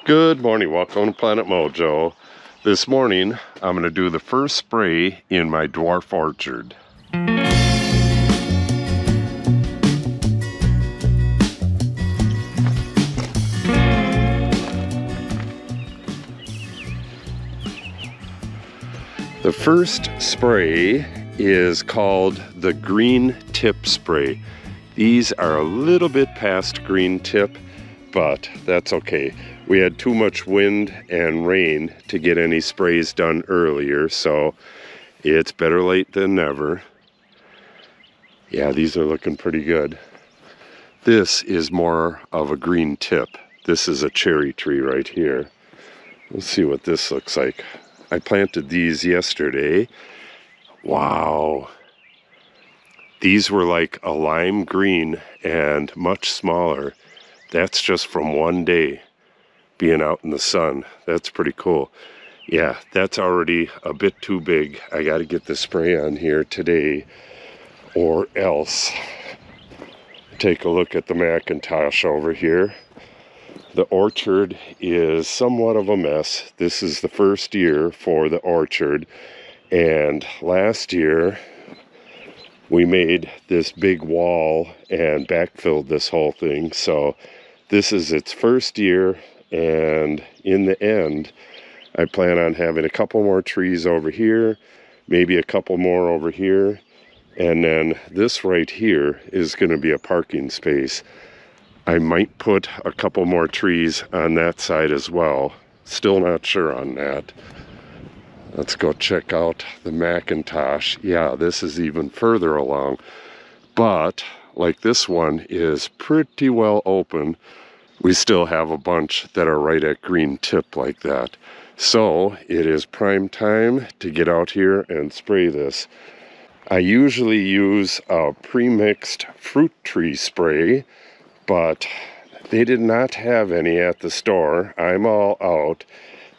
Good morning, welcome to Planet Mojo. This morning I'm going to do the first spray in my dwarf orchard. The first spray is called the green tip spray. These are a little bit past green tip, but that's okay. We had too much wind and rain to get any sprays done earlier, so it's better late than never. Yeah, these are looking pretty good. This is more of a green tip. This is a cherry tree right here. Let's see what this looks like. I planted these yesterday. Wow. These were like a lime green and much smaller. That's just from one day being out in the sun. That's pretty cool. Yeah, that's already a bit too big. I got to get the spray on here today or else. Take a look at the Macintosh over here. The orchard is somewhat of a mess. This is the first year for the orchard, and last year we made this big wall and backfilled this whole thing. So this is its first year, and in the end I plan on having a couple more trees over here, maybe a couple more over here, and then this right here is going to be a parking space. I might put a couple more trees on that side as well. Still not sure on that. Let's go check out the Macintosh. Yeah, this is even further along, but like this one is pretty well open. We still have a bunch that are right at green tip like that. So it is prime time to get out here and spray this. I usually use a pre-mixed fruit tree spray, but they did not have any at the store. I'm all out,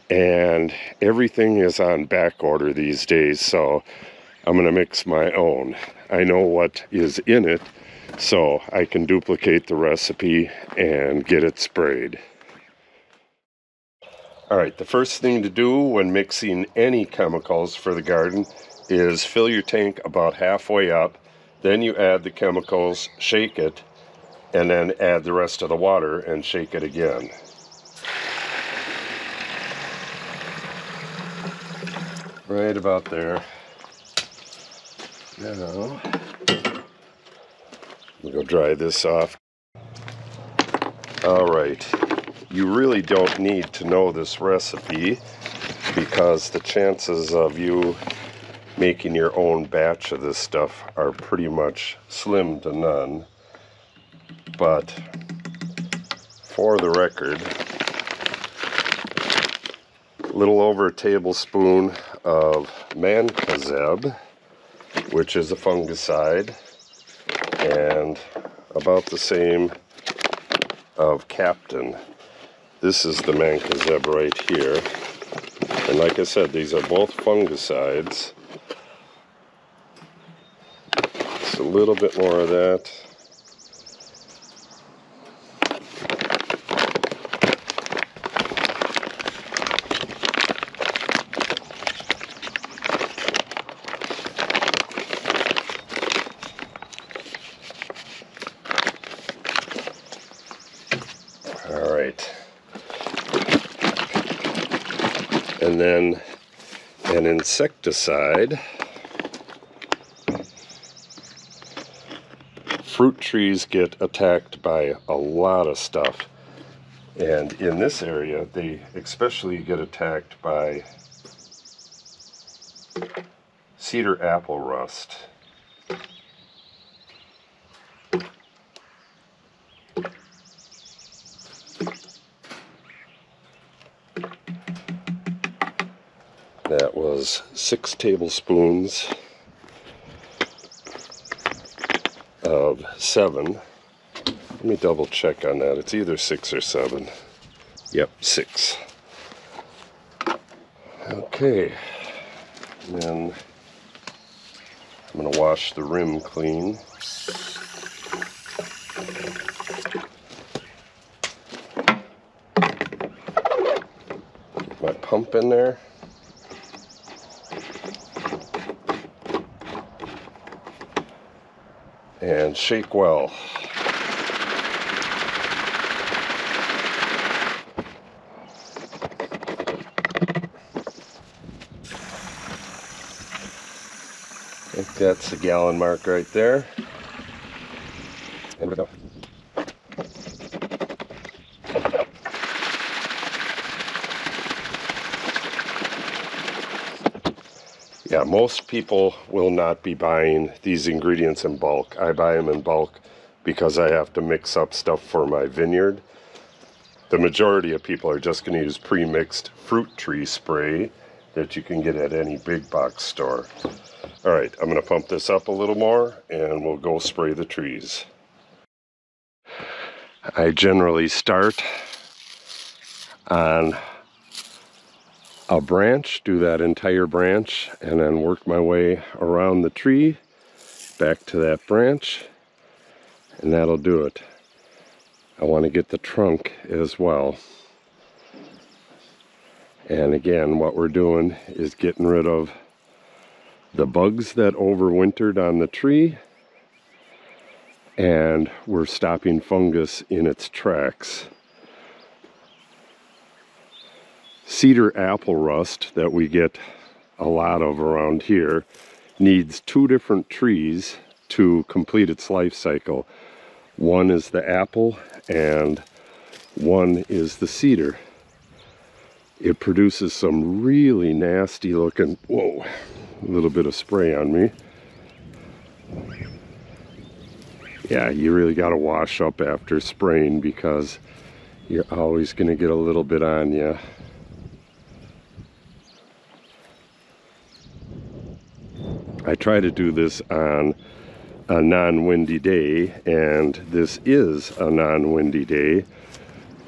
and everything is on back order these days, so I'm going to mix my own. I know what is in it, so I can duplicate the recipe and get it sprayed. Alright, the first thing to do when mixing any chemicals for the garden is fill your tank about halfway up, then you add the chemicals, shake it, and then add the rest of the water and shake it again. Right about there. Now, we'll go dry this off. Alright, you really don't need to know this recipe because the chances of you making your own batch of this stuff are pretty much slim to none. But for the record, a little over a tablespoon of mancozeb, which is a fungicide, and about the same of Captain. This is the mancozeb right here, and like I said, these are both fungicides. Just a little bit more of that. And then an insecticide. Fruit trees get attacked by a lot of stuff, and in this area they especially get attacked by cedar apple rust. That was 6 tablespoons of 7. Let me double check on that. It's either 6 or 7. Yep, 6. Okay. And then I'm going to wash the rim clean. my pump in there. And shake well. I think that's the gallon mark right there. And we go. Yeah, most people will not be buying these ingredients in bulk. I buy them in bulk because I have to mix up stuff for my vineyard. The majority of people are just going to use pre-mixed fruit tree spray that you can get at any big box store. All right, I'm going to pump this up a little more and we'll go spray the trees. I generally start on a branch, do that entire branch, and then work my way around the tree back to that branch, and that'll do it. I want to get the trunk as well. And again, what we're doing is getting rid of the bugs that overwintered on the tree, and we're stopping fungus in its tracks. Cedar apple rust that we get a lot of around here needs 2 different trees to complete its life cycle. One is the apple and one is the cedar. It produces some really nasty looking, whoa, a little bit of spray on me. Yeah, you really got to wash up after spraying because you're always going to get a little bit on you. I try to do this on a non-windy day, and this is a non-windy day,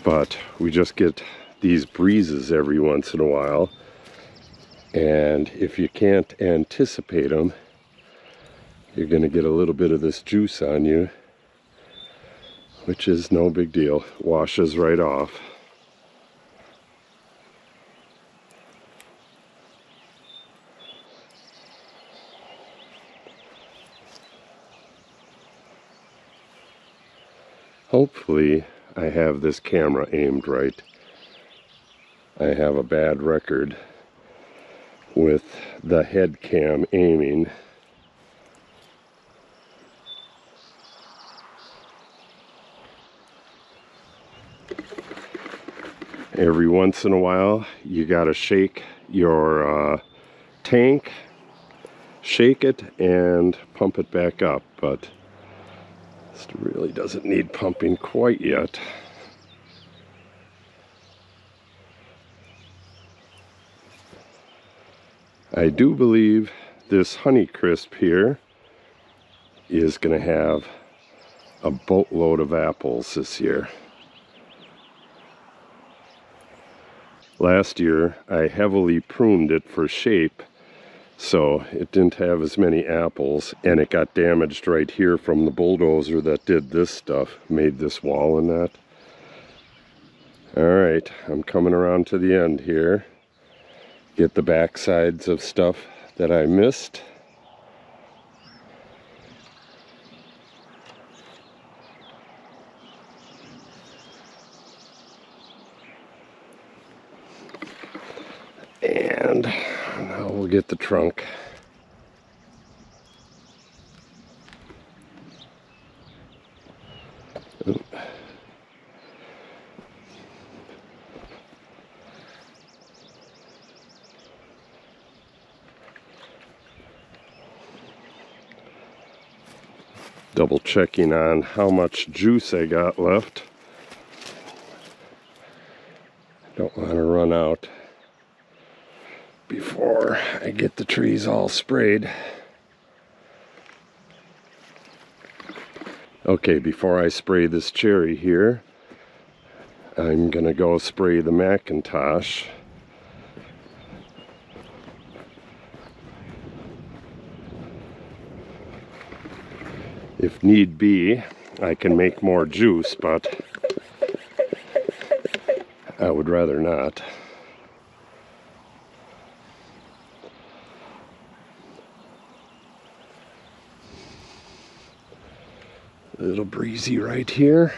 but we just get these breezes every once in a while, and if you can't anticipate them, you're going to get a little bit of this juice on you, which is no big deal. Washes right off. Hopefully I have this camera aimed right. I have a bad record with the head cam aiming. Every once in a while you gotta shake your tank, shake it and pump it back up, but this really doesn't need pumping quite yet. I do believe this Honeycrisp here is going to have a boatload of apples this year. Last year I heavily pruned it for shape, so it didn't have as many apples, and it got damaged right here from the bulldozer that did this stuff, made this wall and that. Alright, I'm coming around to the end here. Get the back sides of stuff that I missed. And now we'll get the trunk. Double checking on how much juice I got left. Don't want to run out before I get the trees all sprayed. Okay, before I spray this cherry here, I'm gonna go spray the Macintosh. If need be, I can make more juice, but I would rather not. A little breezy right here.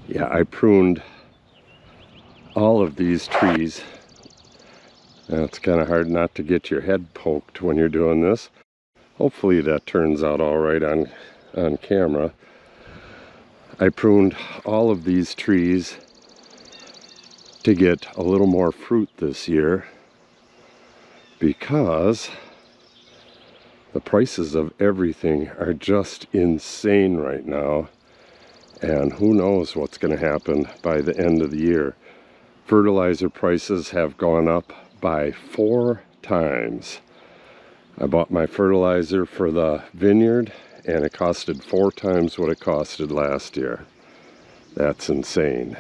Yeah, I pruned all of these trees. Now, it's kind of hard not to get your head poked when you're doing this. Hopefully that turns out all right on camera. I pruned all of these trees to get a little more fruit this year because the prices of everything are just insane right now. And who knows what's going to happen by the end of the year. Fertilizer prices have gone up by 4 times. I bought my fertilizer for the vineyard and it costed 4 times what it costed last year. That's insane.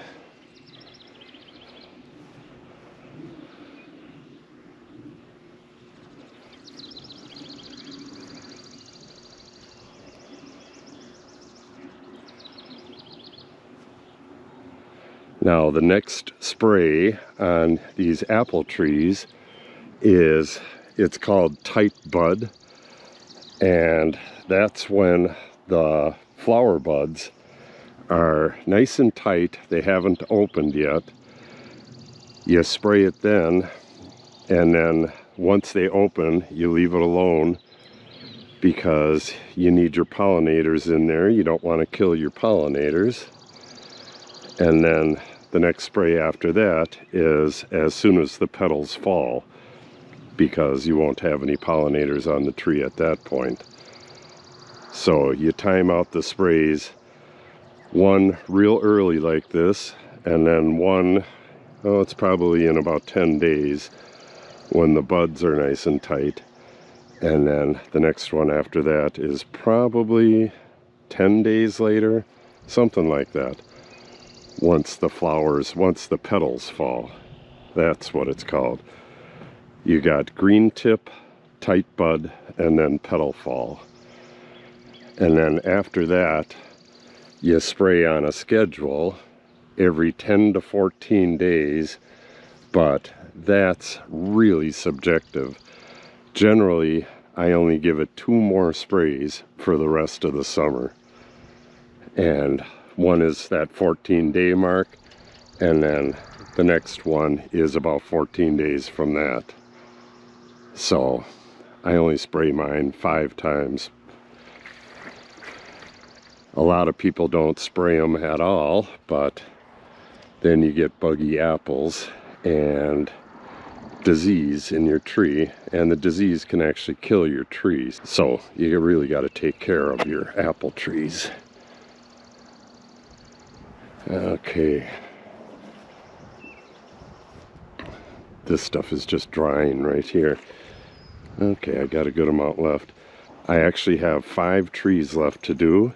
Now the next spray on these apple trees it's called tight bud, and that's when the flower buds are nice and tight, they haven't opened yet. You spray it then, and then once they open you leave it alone because you need your pollinators in there. You don't want to kill your pollinators. And then the next spray after that is as soon as the petals fall, because you won't have any pollinators on the tree at that point. So you time out the sprays, one real early like this, and then one, oh, it's probably in about 10 days when the buds are nice and tight. And then the next one after that is probably 10 days later, something like that. Once the petals fall. That's what it's called. You got green tip, tight bud, and then petal fall. And then after that, you spray on a schedule every 10 to 14 days, but that's really subjective. Generally, I only give it 2 more sprays for the rest of the summer. And one is that 14-day mark, and then the next one is about 14 days from that. So I only spray mine 5 times. A lot of people don't spray them at all, but then you get buggy apples and disease in your tree, and the disease can actually kill your trees. So you really got to take care of your apple trees. Okay. This stuff is just drying right here. Okay, I got a good amount left. I actually have 5 trees left to do.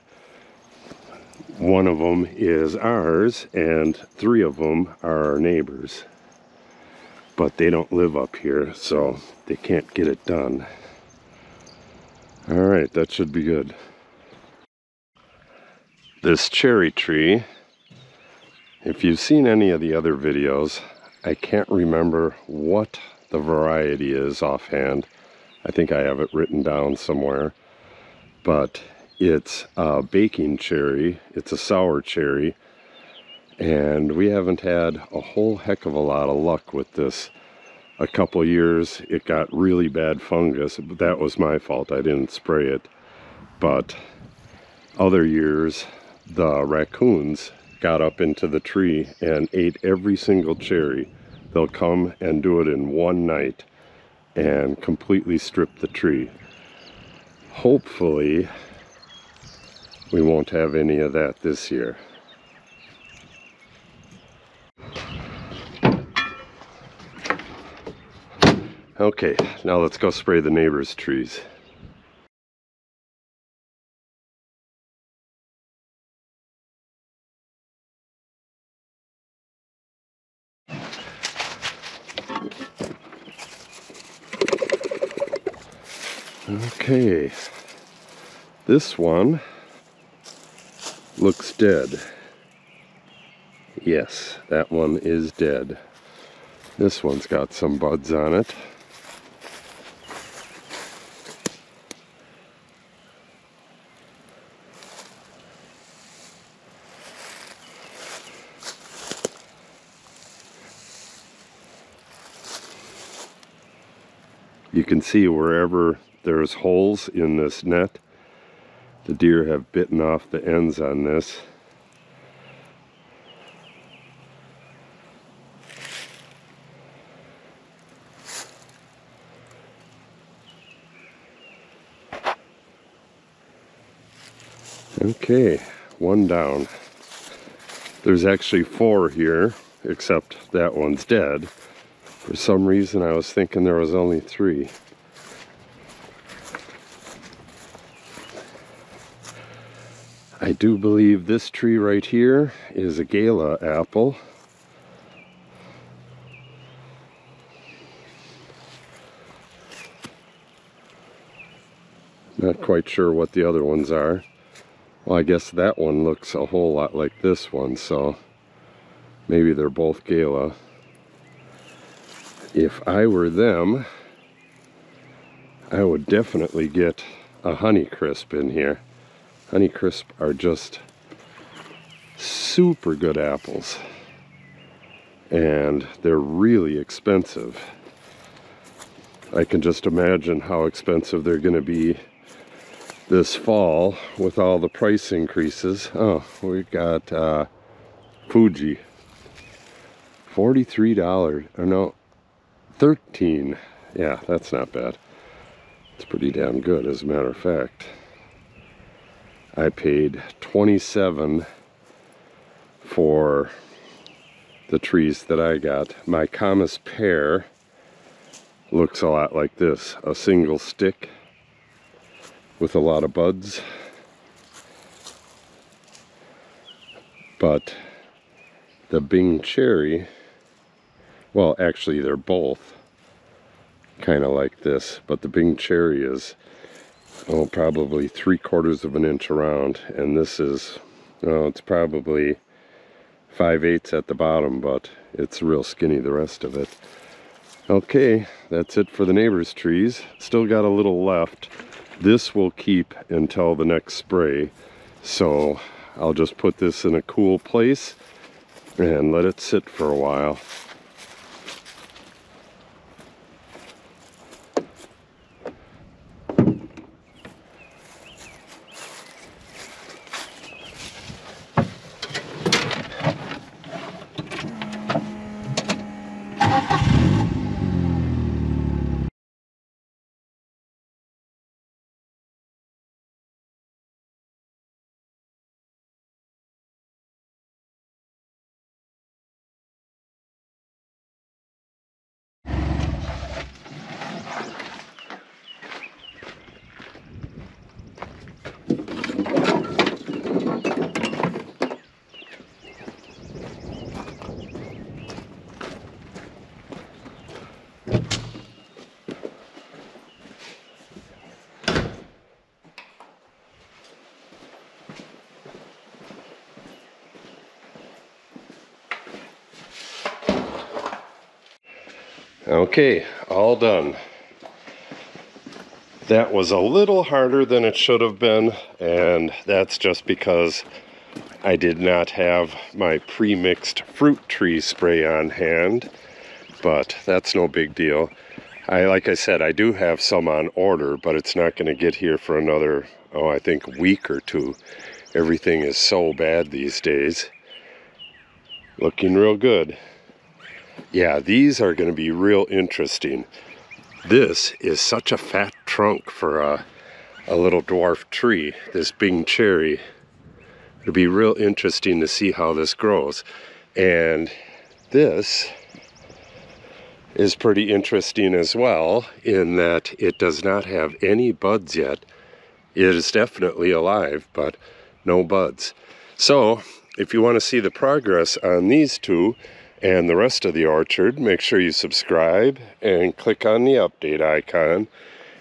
One of them is ours, and 3 of them are our neighbors. But they don't live up here, so they can't get it done. Alright, that should be good. This cherry tree, if you've seen any of the other videos, I can't remember what the variety is offhand. I think I have it written down somewhere. But it's a baking cherry. It's a sour cherry. And we haven't had a whole heck of a lot of luck with this. A couple years it got really bad fungus. That was my fault. I didn't spray it. But other years the raccoons got up into the tree and ate every single cherry. They'll come and do it in one night and completely strip the tree. Hopefully we won't have any of that this year. Okay, now let's go spray the neighbor's trees. Okay, this one looks dead. Yes, that one is dead. This one's got some buds on it. You can see wherever there's holes in this net, the deer have bitten off the ends on this. Okay, one down. There's actually 4 here, except that one's dead. For some reason I was thinking there was only 3. I do believe this tree right here is a gala apple. Not quite sure what the other ones are. Well, I guess that one looks a whole lot like this one, so maybe they're both gala. If I were them, I would definitely get a Honeycrisp in here. Honeycrisp are just super good apples, and they're really expensive. I can just imagine how expensive they're going to be this fall with all the price increases. Oh, we got Fuji, $43, or no, $13. Yeah, that's not bad. It's pretty damn good, as a matter of fact. I paid $27 for the trees that I got. My Camas pear looks a lot like this, a single stick with a lot of buds. But the Bing cherry, well, actually they're both kind of like this, but the Bing cherry is, oh, probably 3/4 of an inch around, and this is, oh, it's probably 5/8 at the bottom, but it's real skinny, the rest of it. Okay, that's it for the neighbor's trees. Still got a little left. This will keep until the next spray, so I'll just put this in a cool place and let it sit for a while. Okay, all done. That was a little harder than it should have been, and that's just because I did not have my pre-mixed fruit tree spray on hand, but that's no big deal. Like I said, I do have some on order, but it's not going to get here for another, oh, I think a week or 2. Everything is so bad these days. Looking real good. Yeah, these are going to be real interesting. This is such a fat trunk for a little dwarf tree, this Bing cherry. It'll be real interesting to see how this grows. And this is pretty interesting as well, in that it does not have any buds yet. It is definitely alive, but no buds. So if you want to see the progress on these two and the rest of the orchard, make sure you subscribe and click on the update icon.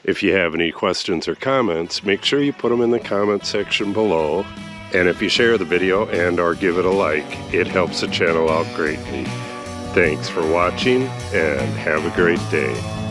If you have any questions or comments, make sure you put them in the comment section below. And if you share the video and or give it a like, it helps the channel out greatly. Thanks for watching and have a great day.